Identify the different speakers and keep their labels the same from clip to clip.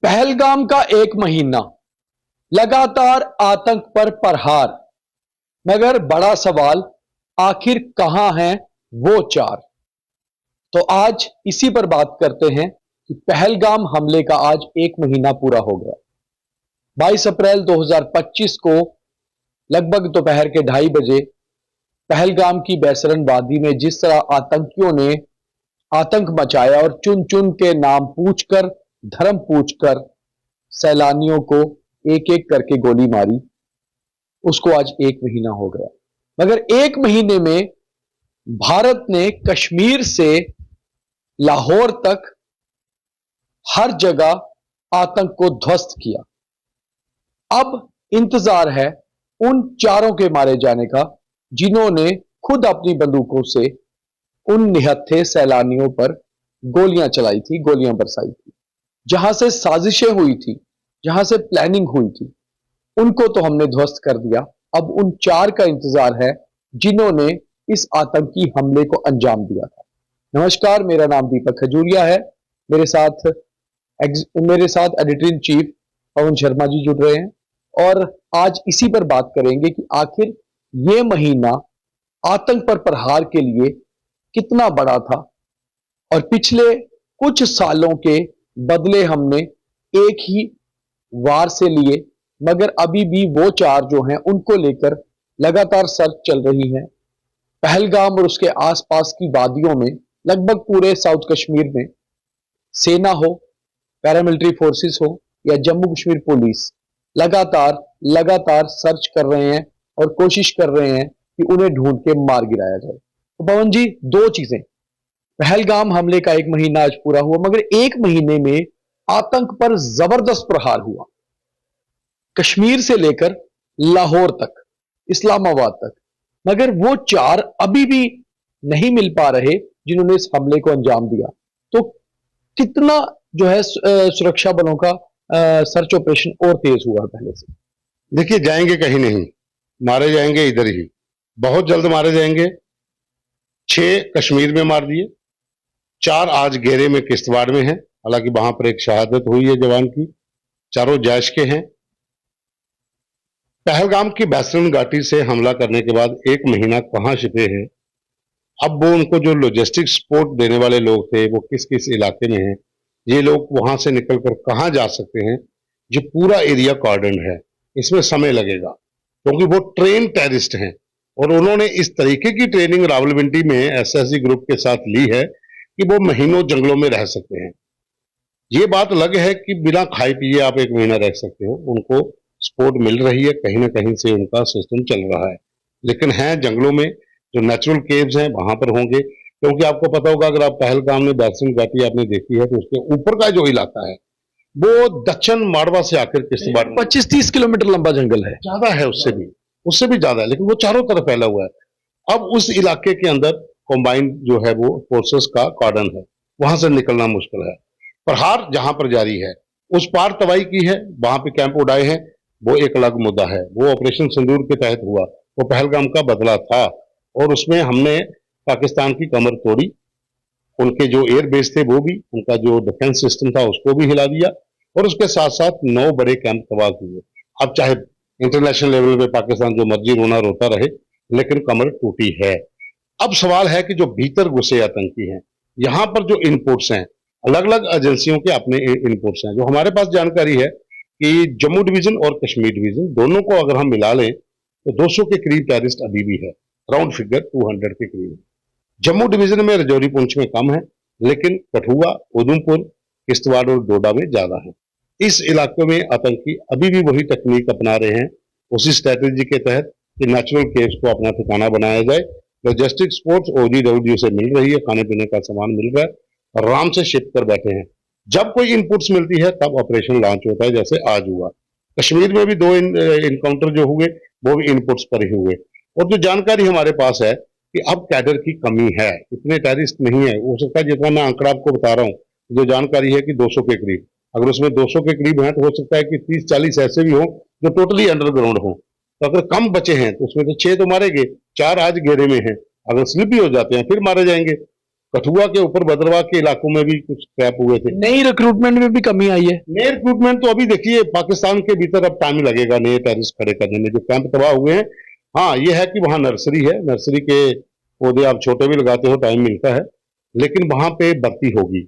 Speaker 1: पहलगाम का एक महीना लगातार आतंक पर प्रहार, मगर बड़ा सवाल आखिर कहां हैं वो चार। तो आज इसी पर बात करते हैं कि पहलगाम हमले का आज एक महीना पूरा हो गया। 22 अप्रैल 2025 को लगभग दोपहर के 2:30 बजे पहलगाम की बैसरन वादी में जिस तरह आतंकियों ने आतंक मचाया और चुन चुन के नाम पूछकर, धर्म पूछकर सैलानियों को एक एक करके गोली मारी, उसको आज एक महीना हो गया। मगर एक महीने में भारत ने कश्मीर से लाहौर तक हर जगह आतंक को ध्वस्त किया। अब इंतजार है उन चारों के मारे जाने का जिन्होंने खुद अपनी बंदूकों से उन निहत्थे सैलानियों पर गोलियां चलाई थी, गोलियां बरसाई थी। जहां से साजिशें हुई थी, जहां से प्लानिंग हुई थी, उनको तो हमने ध्वस्त कर दिया। अब उन चार का इंतजार है जिन्होंने इस आतंकी हमले को अंजाम दिया था। नमस्कार, मेरा नाम दीपक खजूरिया है। मेरे साथ editor in chief Pawan Sharma ji जुड़ रहे हैं और आज इसी पर बात करेंगे कि आखिर ये महीना आतंक पर प्रहार के लिए कितना बड़ा था और पिछले कुछ सालों के बदले हमने एक ही वार से लिए, मगर अभी भी वो चार जो हैं उनको लेकर लगातार सर्च चल रही है। पहलगाम और उसके आसपास की वादियों में, लगभग पूरे साउथ कश्मीर में सेना हो, पैरामिलिट्री फोर्सेस हो या जम्मू कश्मीर पुलिस लगातार लगातार सर्च कर रहे हैं और कोशिश कर रहे हैं कि उन्हें ढूंढ के मार गिराया जाए। तो पवन जी, दो चीजें, पहलगाम हमले का एक महीना आज पूरा हुआ, मगर एक महीने में आतंक पर जबरदस्त प्रहार हुआ। कश्मीर से लेकर लाहौर तक, इस्लामाबाद तक, मगर वो चार अभी भी नहीं मिल पा रहे जिन्होंने इस हमले को अंजाम दिया। तो कितना जो है सुरक्षा बलों का सर्च ऑपरेशन और तेज हुआ पहले से।
Speaker 2: देखिए, जाएंगे कहीं नहीं, मारे जाएंगे इधर ही, बहुत जल्द मारे जाएंगे। 6 कश्मीर में मार दिए, 4 आज घेरे में किश्तवाड़ में हैं। हालांकि वहां पर एक शहादत हुई है जवान की। चारों जैश के हैं। पहलगाम की बैसरन घाटी से हमला करने के बाद एक महीना कहां छिपे हैं, अब वो उनको जो लॉजिस्टिक सपोर्ट देने वाले लोग थे वो किस किस इलाके में हैं, ये लोग वहां से निकलकर कहां जा सकते हैं, ये पूरा एरिया कॉर्डन है। इसमें समय लगेगा क्योंकि वो ट्रेन टेररिस्ट हैं और उन्होंने इस तरीके की ट्रेनिंग रावलपिंडी में एसएसजी ग्रुप के साथ ली है कि वो महीनों जंगलों में रह सकते हैं। ये बात अलग है कि बिना खाए पिए आप एक महीना रह सकते हो, उनको सपोर्ट मिल रही है, कहीं ना कहीं से उनका सिस्टम चल रहा है, लेकिन हैं जंगलों में। जो नेचुरल केव्स हैं वहां पर होंगे, क्योंकि आपको पता होगा, अगर आप पहलगाम में बैसरन घाटी आपने देखी है तो उसके ऊपर का जो इलाका है वो दक्षिण माड़वा से आकर किश्तवाड़
Speaker 1: 25-30 किलोमीटर लंबा जंगल है,
Speaker 2: ज्यादा है, उससे भी ज्यादा है, लेकिन वो चारों तरफ फैला हुआ है। अब उस इलाके के अंदर कॉम्बाइंड जो है वो फोर्सेस का कॉर्डन है, वहां से निकलना मुश्किल है। प्रहार जहां पर जारी है, उस पार तबाही की है, वहां पे कैंप उड़ाए हैं, वो एक अलग मुद्दा है। वो ऑपरेशन सिंदूर के तहत हुआ, वो पहलगाम का बदला था और उसमें हमने पाकिस्तान की कमर तोड़ी। उनके जो एयर बेस थे वो भी, उनका जो डिफेंस सिस्टम था उसको भी हिला दिया और उसके साथ साथ 9 बड़े कैंप तबाह किए। अब चाहे इंटरनेशनल लेवल पे पाकिस्तान जो मर्जी रोता रहे, लेकिन कमर टूटी है। अब सवाल है कि जो भीतर घुसे आतंकी हैं, यहां पर जो इनपुट्स हैं, अलग अलग एजेंसियों के अपने इनपुट्स हैं। जो हमारे पास जानकारी है कि जम्मू डिवीजन और कश्मीर डिवीजन दोनों को अगर हम मिला लें तो 200 के करीब टेररिस्ट अभी भी है, राउंड फिगर 200 के करीब। जम्मू डिवीजन में रजौरी पुंछ में कम है, लेकिन कठुआ, उधमपुर, किश्तवाड़ और डोडा में ज्यादा है। इस इलाके में आतंकी अभी भी वही टेक्निक अपना रहे हैं, उसी स्ट्रेटेजी के तहत कि नेचुरल केव्स को अपना ठिकाना बनाया जाए। लॉजिस्टिक सपोर्ट ओजी डब्ल्यू से मिल रही है, खाने पीने का सामान मिल रहा है, आराम से शिफ्ट कर बैठे हैं। जब कोई इनपुट्स मिलती है तब ऑपरेशन लॉन्च होता है, जैसे आज हुआ। कश्मीर में भी 2 इनकाउंटर जो हुए वो भी इनपुट्स पर ही हुए। और जो जानकारी हमारे पास है कि अब कैडर की कमी है, इतने टेररिस्ट नहीं है। हो सकता है, जितना मैं आंकड़ा आपको बता रहा हूँ, जो जानकारी है कि 200 के करीब, अगर उसमें 200 के करीब है तो हो सकता है कि 30-40 ऐसे भी हों जो टोटली अंडरग्राउंड हो। तो अगर कम बचे हैं तो उसमें तो 6 तो मारेंगे, 4 आज घेरे में हैं, अगर स्लिप भी हो जाते हैं फिर मारे जाएंगे। कठुआ के ऊपर भद्रवाह के इलाकों में भी कुछ क्रैप हुए थे।
Speaker 1: नई रिक्रूटमेंट में भी कमी आई है।
Speaker 2: नए रिक्रूटमेंट तो अभी देखिए पाकिस्तान के भीतर अब टाइम लगेगा नए टेररिस्ट खड़े करने में, जो कैंप तबाह हुए हैं। हाँ, ये है कि वहाँ नर्सरी है, नर्सरी के पौधे आप छोटे भी लगाते हो टाइम मिलता है, लेकिन वहां पे भर्ती होगी।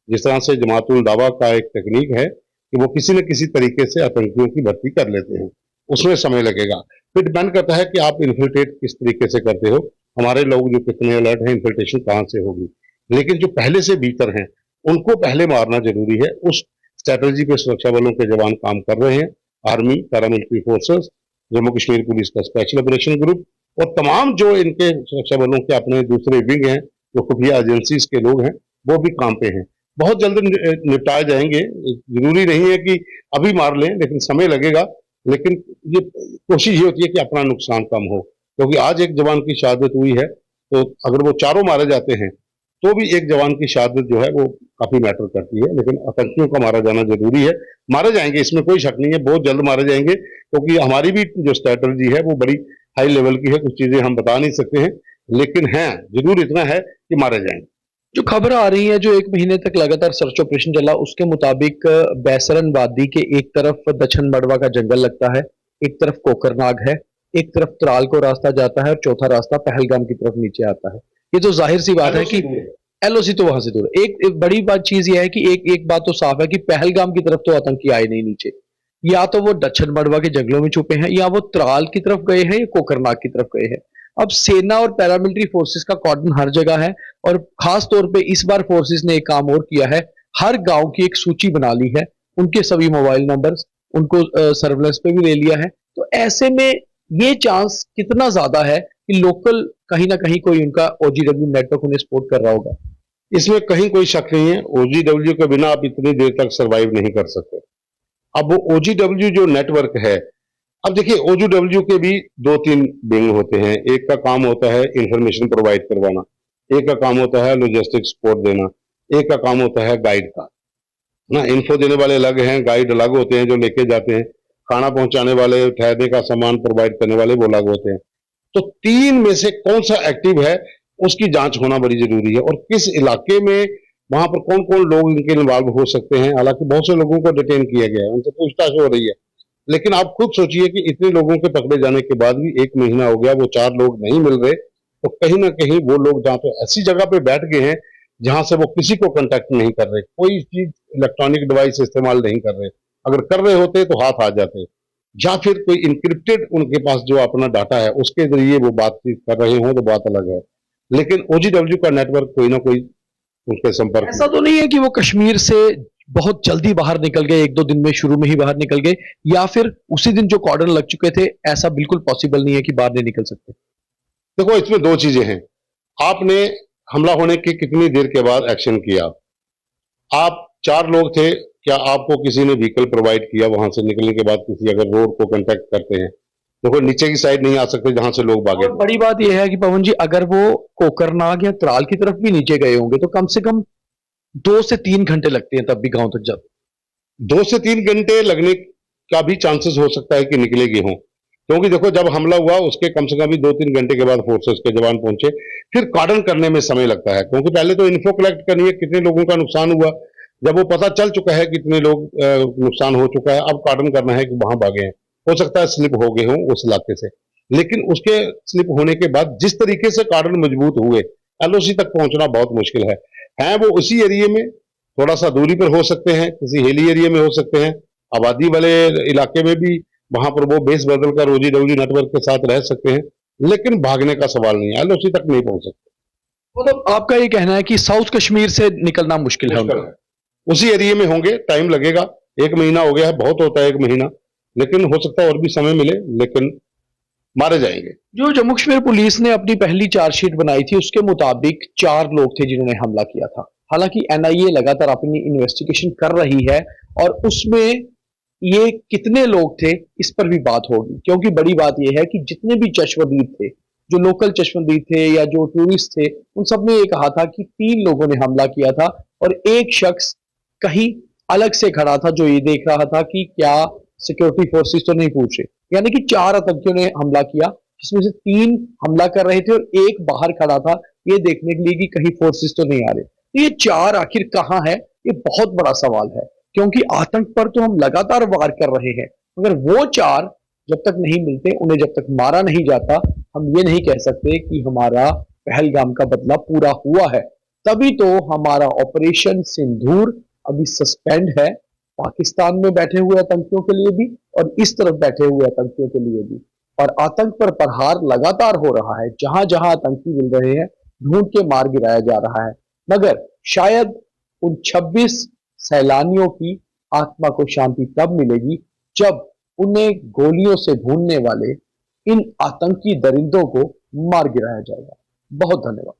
Speaker 2: जिस तरह से जमातुल दावा का एक टेक्निक है कि वो किसी न किसी तरीके से आतंकियों की भर्ती कर लेते हैं, उसमें समय लगेगा। फिर डिपेंड करता है कि आप इन्फिल्ट्रेट किस तरीके से करते हो, हमारे लोग जो कितने अलर्ट हैं, इन्फिल्ट्रेशन कहाँ से होगी। लेकिन जो पहले से भीतर हैं उनको पहले मारना जरूरी है। उस स्ट्रैटेजी पे सुरक्षा बलों के जवान काम कर रहे हैं, army, paramilitary forces, Jammu Kashmir police का स्पेशल ऑपरेशन ग्रुप और तमाम जो इनके सुरक्षा बलों के अपने दूसरे विंग हैं, जो खुफिया एजेंसीज के लोग हैं, वो भी काम पे हैं। बहुत जल्द निपटाए जाएंगे। जरूरी नहीं है कि अभी मार लें, लेकिन समय लगेगा। लेकिन ये कोशिश ये होती है कि अपना नुकसान कम हो, क्योंकि आज एक जवान की शहादत हुई है, तो अगर वो चारों मारे जाते हैं तो भी एक जवान की शहादत जो है वो काफी मैटर करती है। लेकिन आतंकियों का मारा जाना जरूरी है। मारे जाएंगे, इसमें कोई शक नहीं है, बहुत जल्द मारे जाएंगे, क्योंकि हमारी भी जो स्ट्रैटेजी है वो बड़ी हाई लेवल की है। कुछ चीजें हम बता नहीं सकते हैं, लेकिन हैं जरूर इतना है कि मारे जाएंगे।
Speaker 1: जो खबर आ रही है, जो 1 महीने तक लगातार सर्च ऑपरेशन चला, उसके मुताबिक बैसरन वादी के एक तरफ दक्षिण मड़वा का जंगल लगता है, एक तरफ कोकरनाग है, एक तरफ त्राल को रास्ता जाता है और चौथा रास्ता पहलगाम की तरफ नीचे आता है। ये तो जाहिर सी बात है कि एलओसी तो वहां से दूर है। एक बड़ी बात चीज यह है कि एक बात तो साफ है कि पहलगाम की तरफ तो आतंकी आए नहीं नीचे, या तो वो दक्षिण मड़वा के जंगलों में छुपे हैं, या वो त्राल की तरफ गए हैं, या कोकरनाग की तरफ गए हैं। अब सेना और पैरामिलिट्री फोर्सेस का कॉर्डन हर जगह है, और खास तौर पे इस बार फोर्सेस ने एक काम और किया है, हर गांव की एक सूची बना ली है, उनके सभी मोबाइल नंबर्स, उनको सर्वेलेंस पे भी ले लिया है। तो ऐसे में ये चांस कितना ज्यादा है कि लोकल कहीं ना कहीं कोई उनका ओजीडब्ल्यू नेटवर्क उन्हें सपोर्ट कर रहा होगा।
Speaker 2: इसमें कहीं कोई शक नहीं है, ओजीडब्ल्यू के बिना आप इतनी देर तक सरवाइव नहीं कर सकते। अब वो ओजीडब्ल्यू जो नेटवर्क है, अब देखिए ओजीडब्ल्यू के भी दो तीन विंग होते हैं। एक का काम होता है इंफॉर्मेशन प्रोवाइड करवाना, एक का काम होता है लॉजिस्टिक सपोर्ट देना, एक का काम होता है गाइड का ना। इन्फो देने वाले अलग हैं, गाइड अलग होते हैं जो लेके जाते हैं, खाना पहुंचाने वाले, ठहरने का सामान प्रोवाइड करने वाले वो अलग होते हैं। तो तीन में से कौन सा एक्टिव है उसकी जांच होना बड़ी जरूरी है, और किस इलाके में वहां पर कौन कौन लोग इनके इन्वॉल्व हो सकते हैं। हालांकि बहुत से लोगों को डिटेन किया गया है, उनसे पूछताछ हो रही है, लेकिन आप खुद सोचिए कि इतने लोगों के पकड़े जाने के बाद भी 1 महीना हो गया, वो 4 लोग नहीं मिल रहे। तो कहीं ना कहीं वो लोग जहाँ पे ऐसी जगह पे बैठ गए हैं जहां से वो किसी को कांटेक्ट नहीं कर रहे, कोई चीज इलेक्ट्रॉनिक डिवाइस इस्तेमाल नहीं कर रहे। अगर कर रहे होते तो हाथ आ जाते, या फिर कोई इंक्रिप्टेड उनके पास जो अपना डाटा है उसके जरिए वो बातचीत कर रहे हो तो बात अलग है। लेकिन ओजीडब्ल्यू का नेटवर्क कोई ना कोई उनके संपर्क
Speaker 1: ऐसा तो नहीं है कि वो कश्मीर से बहुत जल्दी बाहर निकल गए, 1-2 दिन में शुरू में ही बाहर निकल गए, या फिर उसी दिन जो कॉर्डन लग चुके थे, ऐसा बिल्कुल पॉसिबल नहीं है कि बाहर नहीं निकल सकते।
Speaker 2: देखो इसमें दो चीजें हैं। आपने हमला होने की कितनी देर के बाद एक्शन किया? आप 4 लोग थे, क्या आपको किसी ने व्हीकल प्रोवाइड किया? वहां से निकलने के बाद किसी अगर रोड को कांटेक्ट करते हैं, देखो नीचे की साइड नहीं आ सकते जहां से लोग भागे।
Speaker 1: और बड़ी बात यह है कि पवन जी, अगर वो कोकरनाग या त्राल की तरफ भी नीचे गए होंगे तो कम से कम 2 से 3 घंटे लगते हैं तब भी गांव तक जाते।
Speaker 2: 2 से 3 घंटे लगने का भी चांसेस हो सकता है कि निकलेगी हों, क्योंकि देखो जब हमला हुआ उसके कम से कम भी 2-3 घंटे के बाद फोर्सेस के जवान पहुंचे। फिर कार्डन करने में समय लगता है, क्योंकि पहले तो इन्फो कलेक्ट करनी है कितने लोगों का नुकसान हुआ। जब वो पता चल चुका है कितने लोग नुकसान हो चुका है, अब कार्डन करना है कि वहां भागे हैं। हो सकता है स्लिप हो गए हों उस इलाके से, लेकिन उसके स्लिप होने के बाद जिस तरीके से कार्डन मजबूत हुए, एलओसी तक पहुंचना बहुत मुश्किल है वो उसी एरिया में थोड़ा सा दूरी पर हो सकते हैं, किसी हिली एरिया में हो सकते हैं, आबादी वाले इलाके में भी वहां पर वो बेस बदल कर ओजीडब्ल्यू नेटवर्क के साथ रह सकते हैं। लेकिन भागने का सवाल नहीं है, एलओसी तक नहीं पहुंच सकते।
Speaker 1: मतलब आपका ये कहना है कि साउथ कश्मीर से निकलना मुश्किल है उनका।
Speaker 2: उसी एरिया में होंगे, टाइम लगेगा। 1 महीना हो गया है, बहुत होता है 1 महीना, लेकिन हो सकता है और भी समय मिले, लेकिन मारे जाएंगे।
Speaker 1: जो जम्मू कश्मीर पुलिस ने अपनी पहली चार्जशीट बनाई थी उसके मुताबिक 4 लोग थे जिन्होंने हमला किया था। हालांकि एनआईए लगातार अपनी इन्वेस्टिगेशन कर रही है, और उसमें ये कितने लोग थे इस पर भी बात होगी, क्योंकि बड़ी बात यह है कि जितने भी चश्मदीद थे, जो लोकल चश्मदीद थे या जो टूरिस्ट थे, उन सब ने ये कहा था कि 3 लोगों ने हमला किया था, और एक शख्स कहीं अलग से खड़ा था जो ये देख रहा था कि क्या सिक्योरिटी फोर्सेस तो नहीं पूछ रहे। यानी कि 4 आतंकियों ने हमला किया, जिसमें से 3 हमला कर रहे थे और एक बाहर खड़ा था ये देखने के लिए कि कहीं फोर्सेस तो नहीं आ रहे। तो ये चार आखिर कहाँ है, ये बहुत बड़ा सवाल है, क्योंकि आतंक पर तो हम लगातार वार कर रहे हैं, मगर वो चार जब तक नहीं मिलते, उन्हें जब तक मारा नहीं जाता, हम ये नहीं कह सकते कि हमारा पहलगाम का बदला पूरा हुआ है। तभी तो हमारा ऑपरेशन सिंदूर अभी सस्पेंड है, पाकिस्तान में बैठे हुए आतंकियों के लिए भी और इस तरफ बैठे हुए आतंकियों के लिए भी। और आतंक पर प्रहार लगातार हो रहा है, जहां जहां आतंकी मिल रहे हैं ढूंढ के मार गिराया जा रहा है। मगर शायद उन 26 सैलानियों की आत्मा को शांति तब मिलेगी जब उन्हें गोलियों से भूनने वाले इन आतंकी दरिंदों को मार गिराया जाएगा। बहुत धन्यवाद।